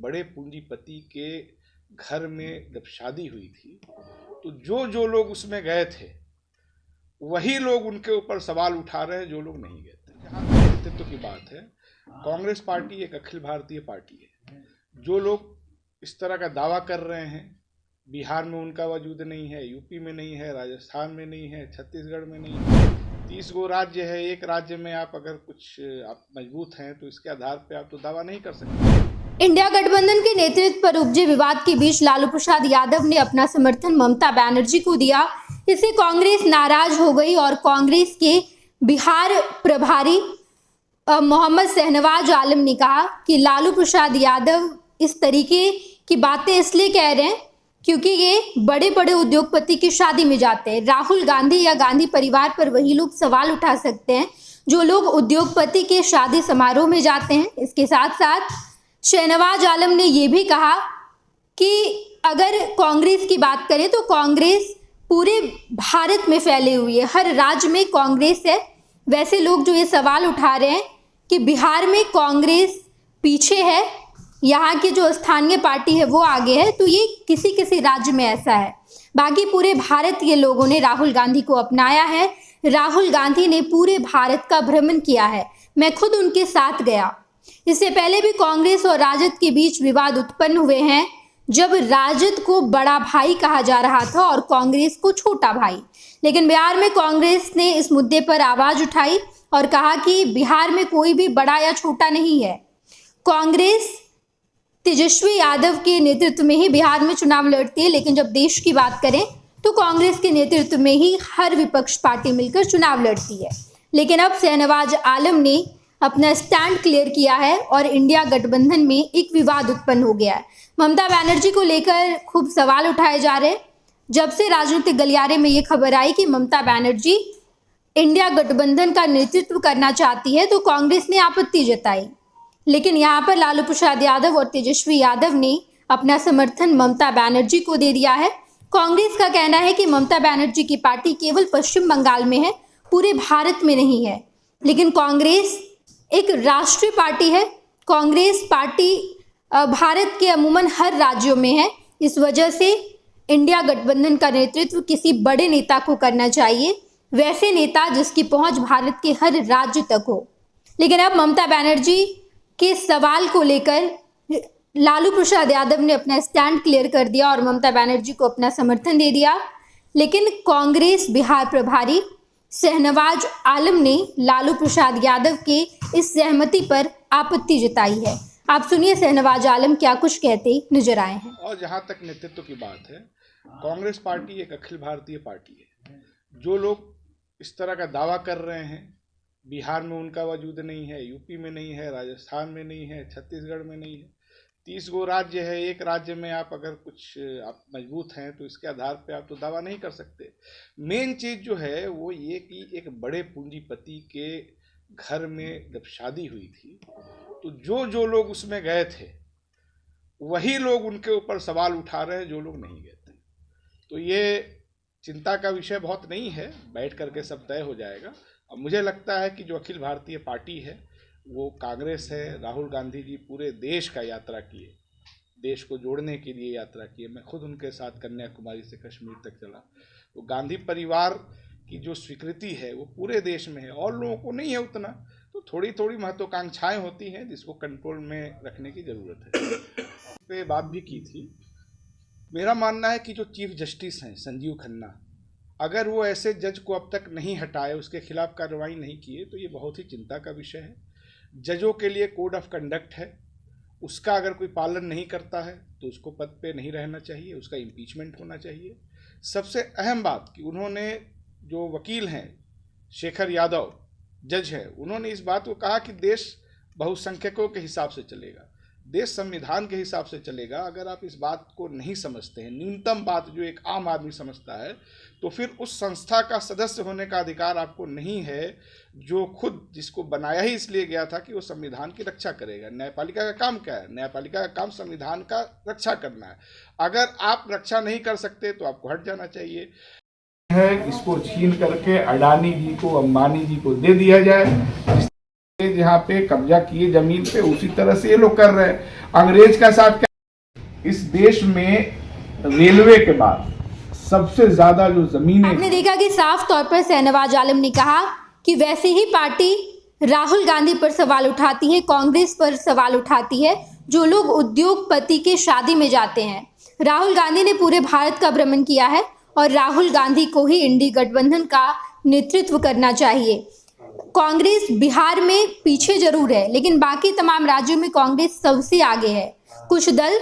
बड़े पूंजीपति के घर में जब शादी हुई थी तो जो जो लोग उसमें गए थे वही लोग उनके ऊपर सवाल उठा रहे हैं जो लोग नहीं गए थे। जहाँ नेतृत्व की बात है, कांग्रेस पार्टी एक अखिल भारतीय पार्टी है। जो लोग इस तरह का दावा कर रहे हैं, बिहार में उनका वजूद नहीं है, यूपी में नहीं है, राजस्थान में नहीं है, छत्तीसगढ़ में नहीं है, 30 गो राज्य है, एक राज्य में आप अगर कुछ आप मजबूत हैं तो इसके आधार पे आप तो दावा नहीं कर सकते। इंडिया गठबंधन के नेतृत्व पर उपजे विवाद के बीच लालू प्रसाद यादव ने अपना समर्थन ममता बनर्जी को दिया। इससे कांग्रेस नाराज हो गई और कांग्रेस के बिहार प्रभारी मोहम्मद शहनवाज आलम ने कहा कि लालू प्रसाद यादव इस तरीके की बातें इसलिए कह रहे हैं क्योंकि ये बड़े बड़े उद्योगपति की शादी में जाते हैं। राहुल गांधी या गांधी परिवार पर वही लोग सवाल उठा सकते हैं जो लोग उद्योगपति के शादी समारोह में जाते हैं। इसके साथ साथ शहनवाज आलम ने यह भी कहा कि अगर कांग्रेस की बात करें तो कांग्रेस पूरे भारत में फैली हुई है, हर राज्य में कांग्रेस है। वैसे लोग जो ये सवाल उठा रहे हैं कि बिहार में कांग्रेस पीछे है, यहाँ की जो स्थानीय पार्टी है वो आगे है, तो ये किसी किसी राज्य में ऐसा है। बाकी पूरे भारत के लोगों ने राहुल गांधी को अपनाया है। राहुल गांधी ने पूरे भारत का भ्रमण किया है, मैं खुद उनके साथ गया। इससे पहले भी कांग्रेस और राजद के बीच विवाद उत्पन्न हुए हैं, जब राजद को बड़ा भाई कहा जा रहा था और कांग्रेस को छोटा भाई। लेकिन बिहार में कांग्रेस ने इस मुद्दे पर आवाज उठाई और कहा कि बिहार में कोई भी बड़ा या छोटा नहीं है। कांग्रेस तेजस्वी यादव के नेतृत्व में ही बिहार में चुनाव लड़ती है, लेकिन जब देश की बात करें तो कांग्रेस के नेतृत्व में ही हर विपक्ष पार्टी मिलकर चुनाव लड़ती है। लेकिन अब शहनवाज आलम ने अपना स्टैंड क्लियर किया है और इंडिया गठबंधन में एक विवाद उत्पन्न हो गया है। ममता बनर्जी को लेकर खूब सवाल उठाए जा रहे हैं। जब से राजनीतिक गलियारे में ये खबर आई कि ममता बनर्जी इंडिया गठबंधन का नेतृत्व करना चाहती है तो कांग्रेस ने आपत्ति जताई, लेकिन यहाँ पर लालू प्रसाद यादव और तेजस्वी यादव ने अपना समर्थन ममता बनर्जी को दे दिया है। कांग्रेस का कहना है कि ममता बनर्जी की पार्टी केवल पश्चिम बंगाल में है, पूरे भारत में नहीं है। लेकिन कांग्रेस एक राष्ट्रीय पार्टी है। कांग्रेस पार्टी भारत के अमूमन हर राज्यों में है। इस वजह से इंडिया गठबंधन का नेतृत्व किसी बड़े नेता को करना चाहिए, वैसे नेता जिसकी पहुंच भारत के हर राज्य तक हो। लेकिन अब ममता बनर्जी के सवाल को लेकर लालू प्रसाद यादव ने अपना स्टैंड क्लियर कर दिया और ममता बनर्जी को अपना समर्थन दे दिया। लेकिन कांग्रेस बिहार प्रभारी शहनवाज आलम ने लालू प्रसाद यादव के इस सहमति पर आपत्ति जताई है। आप सुनिए शहनवाज आलम क्या कुछ कहते नजर आए हैं। और जहाँ तक नेतृत्व की बात है, कांग्रेस पार्टी एक अखिल भारतीय पार्टी है। जो लोग इस तरह का दावा कर रहे हैं, बिहार में उनका वजूद नहीं है, यूपी में नहीं है, राजस्थान में नहीं है, छत्तीसगढ़ में नहीं है, 30 गो राज्य है, एक राज्य में आप अगर कुछ आप मजबूत हैं तो इसके आधार पे आप तो दावा नहीं कर सकते। मेन चीज़ जो है वो ये कि एक बड़े पूंजीपति के घर में जब शादी हुई थी तो जो जो लोग उसमें गए थे वही लोग उनके ऊपर सवाल उठा रहे हैं जो लोग नहीं गए थे। तो ये चिंता का विषय बहुत नहीं है, बैठ करके सब तय हो जाएगा। अब मुझे लगता है कि जो अखिल भारतीय पार्टी है वो कांग्रेस है। राहुल गांधी जी पूरे देश का यात्रा किए, देश को जोड़ने के लिए यात्रा किए। मैं खुद उनके साथ कन्याकुमारी से कश्मीर तक चला। तो गांधी परिवार की जो स्वीकृति है वो पूरे देश में है, और लोगों को नहीं है उतना। तो थोड़ी थोड़ी महत्वाकांक्षाएं होती हैं जिसको कंट्रोल में रखने की ज़रूरत है। पे बात भी की थी। मेरा मानना है कि जो चीफ जस्टिस हैं संजीव खन्ना, अगर वो ऐसे जज को अब तक नहीं हटाए, उसके खिलाफ कार्रवाई नहीं किए, तो ये बहुत ही चिंता का विषय है। जजों के लिए कोड ऑफ कंडक्ट है, उसका अगर कोई पालन नहीं करता है तो उसको पद पे नहीं रहना चाहिए, उसका इम्पीचमेंट होना चाहिए। सबसे अहम बात कि उन्होंने, जो वकील हैं शेखर यादव जज हैं, उन्होंने इस बात को कहा कि देश बहुसंख्यकों के हिसाब से चलेगा, देश संविधान के हिसाब से चलेगा। अगर आप इस बात को नहीं समझते हैं, न्यूनतम बात जो एक आम आदमी समझता है, तो फिर उस संस्था का सदस्य होने का अधिकार आपको नहीं है, जो खुद जिसको बनाया ही इसलिए गया था कि वो संविधान की रक्षा करेगा। न्यायपालिका का काम क्या है? न्यायपालिका का काम संविधान का रक्षा करना है। अगर आप रक्षा नहीं कर सकते तो आपको हट जाना चाहिए। है इसको छीन करके अडानी जी को, अंबानी जी को दे दिया जाए। जहाँ पे कब्जा किए जमीन पे, उसी तरह से ये लोग कर रहे हैं। अंग्रेज का साथ क्या, इस देश में रेलवे के बाद सबसे ज्यादा जो जमीनें, आपने देखा कि साफ तौर पर शहनवाज आलम ने कहा कि वैसे ही पार्टी राहुल गांधी पर सवाल उठाती है, कांग्रेस पर सवाल उठाती है, जो लोग उद्योगपति के शादी में जाते हैं। राहुल गांधी ने पूरे भारत का भ्रमण किया है और राहुल गांधी को ही इंडी गठबंधन का नेतृत्व करना चाहिए। कांग्रेस बिहार में पीछे जरूर है, लेकिन बाकी तमाम राज्यों में कांग्रेस सबसे आगे है। कुछ दल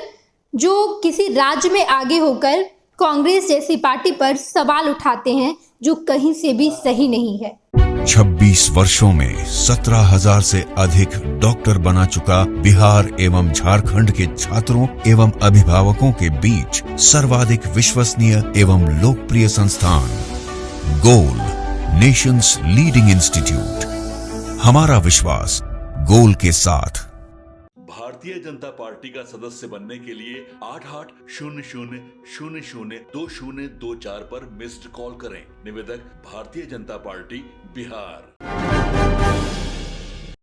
जो किसी राज्य में आगे होकर कांग्रेस जैसी पार्टी पर सवाल उठाते हैं, जो कहीं से भी सही नहीं है। 26 वर्षों में 17,000 से अधिक डॉक्टर बना चुका बिहार एवं झारखंड के छात्रों एवं अभिभावकों के बीच सर्वाधिक विश्वसनीय एवं लोकप्रिय संस्थान गोल, नेशंस लीडिंग इंस्टीट्यूट। हमारा विश्वास गोल के साथ। भारतीय जनता पार्टी का सदस्य बनने के लिए 8800002024 पर मिस्ड कॉल करें। निवेदक भारतीय जनता पार्टी बिहार।